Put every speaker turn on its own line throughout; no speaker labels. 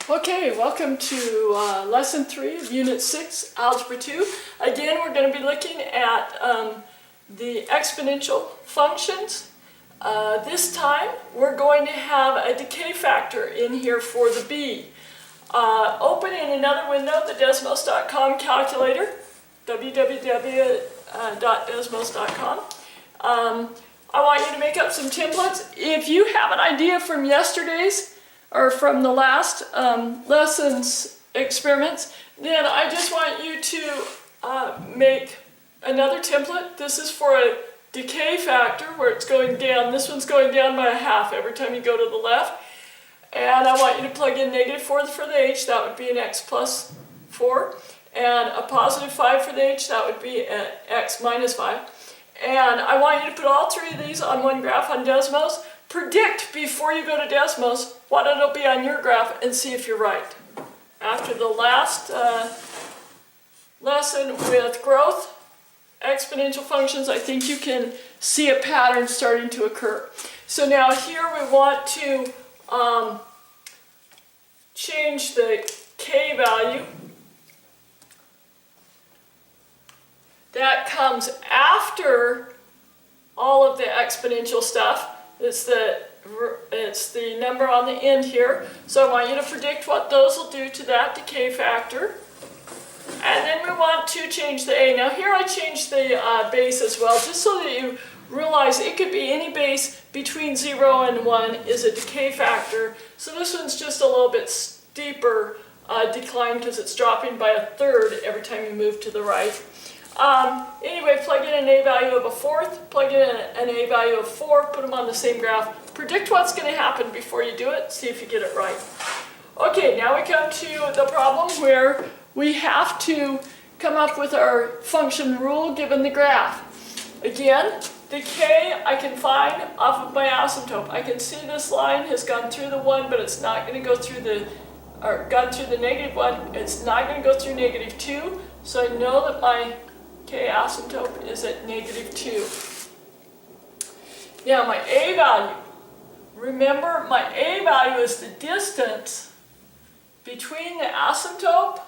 Okay, welcome to Lesson 3 of Unit 6, Algebra 2. Again, we're going to be looking at the exponential functions. This time, we're going to have a decay factor in here for the b. Open in another window, the Desmos.com calculator, www.desmos.com. I want you to make up some templates. If you have an idea from yesterday's or from the last lessons experiments, then I just want you to make another template. This is for a decay factor where it's going down. This one's going down by a half every time you go to the left. And I want you to plug in -4 for the h, that would be an x plus 4. And a +5 for the h, that would be an x minus 5. And I want you to put all three of these on one graph on Desmos. Predict before you go to Desmos what it'll be on your graph and see if you're right. After the last lesson with growth exponential functions, I think you can see a pattern starting to occur. So now here we want to change the k value. That comes after all of the exponential stuff. It's the number on the end here. So I want you to predict what those will do to that decay factor. And then we want to change the a. Now here I changed the base as well, just so that you realize it could be any base between 0 and 1 is a decay factor. So this one's just a little bit steeper decline because it's dropping by 1/3 every time you move to the right. Anyway, plug in an a value of 1/4, plug in an a value of 4, put them on the same graph. Predict what's going to happen before you do it, see if you get it right. Okay, now we come to the problem where we have to come up with our function rule given the graph. Again, the k I can find off of my asymptote. I can see this line has gone through the 1, but it's not going to go through the, or gone through the -1. It's not going to go through -2, so I know that my k asymptote is at -2. Now my a value, remember my a value is the distance between the asymptote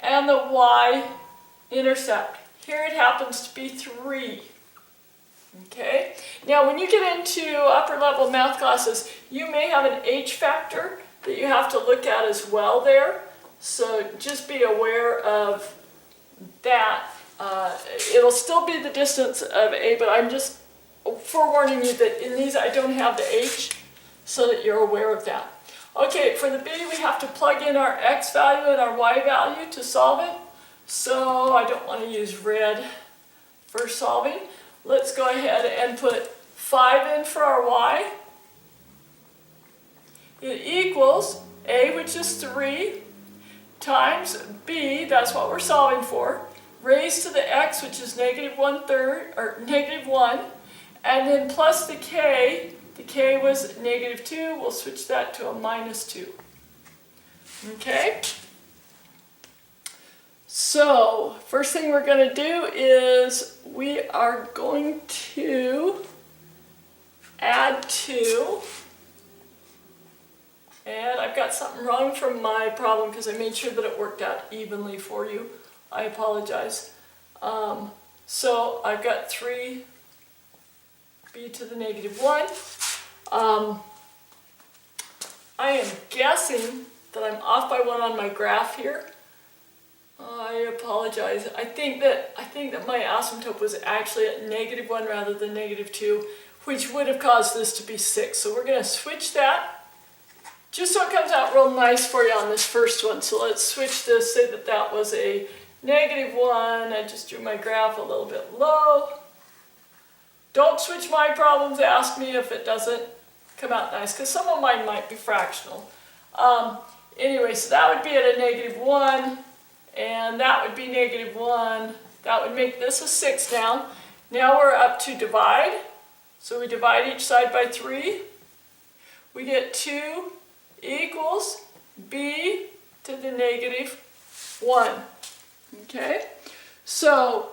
and the y-intercept. Here it happens to be 3. Okay? Now when you get into upper level math classes, you may have an h factor that you have to look at as well there. So just be aware of that. It'll still be the distance of a, but I'm just forewarning you that in these I don't have the h, so that you're aware of that. Okay, for the b we have to plug in our x value and our y value to solve it. So I don't want to use red for solving. Let's go ahead and put 5 in for our y. It equals a, which is 3, times b, that's what we're solving for, raised to the x, which is -1/3, or -1, and then plus the k was -2, we'll switch that to a -2. Okay? So, first thing we're going to do is we are going to add 2. And I've got something wrong from my problem because I made sure that it worked out evenly for you. I apologize. So I've got 3b to the -1. I am guessing that I'm off by 1 on my graph here. I apologize. I think that my asymptote was actually at -1 rather than -2, which would have caused this to be 6. So we're going to switch that, just so it comes out real nice for you on this first one. So let's switch this, say that that was a -1. I just drew my graph a little bit low. Don't switch my problems, ask me if it doesn't come out nice, because some of mine might be fractional. Anyway, so that would be at a -1, and that would be -1. That would make this a 6 now. Now we're up to divide. So we divide each side by 3. We get 2 equals b to the -1. Okay? So,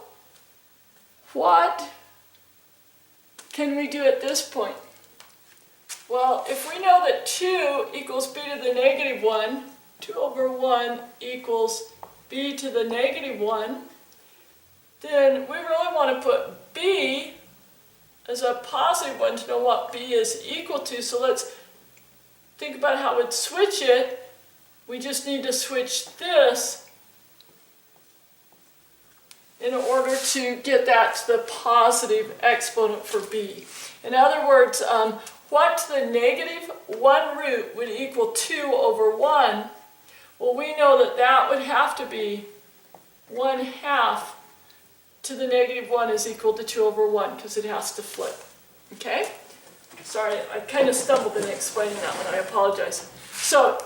what can we do at this point? Well, if we know that 2 equals b to the -1, 2 over 1 equals b to the negative 1, then we really want to put b as a positive one to know what b is equal to. So let's think about how we'd switch it. We just need to switch this in order to get that to the positive exponent for b. In other words, what to the negative 1 root would equal 2 over 1? Well, we know that that would have to be 1/2 to the negative 1 is equal to 2 over 1 because it has to flip. Okay? Sorry, I kind of stumbled in explaining that one. I apologize. So,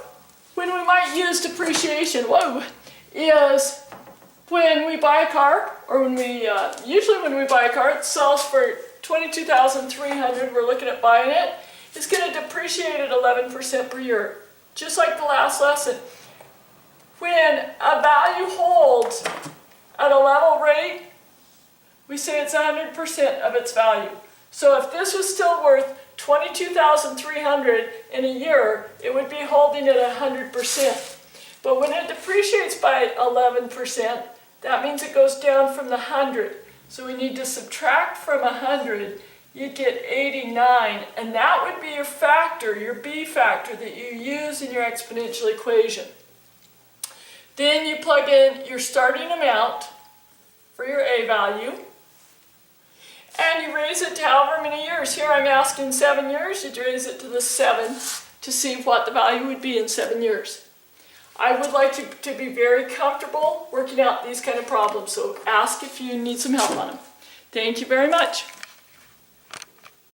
when we might use depreciation, is when we buy a car, or when we, usually when we buy a car, it sells for $22,300, we're looking at buying it, it's going to depreciate at 11% per year, just like the last lesson. When a value holds at a level rate, we say it's 100% of its value. So if this was still worth $22,300 in a year, it would be holding at 100%. But when it depreciates by 11%, that means it goes down from the 100. So we need to subtract from 100, you get 89, and that would be your factor, your b factor that you use in your exponential equation. Then you plug in your starting amount for your a value, and you raise it to however many years. Here I'm asking 7 years, you'd raise it to the 7 to see what the value would be in 7 years. I would like you to be very comfortable working out these kind of problems, so ask if you need some help on them. Thank you very much.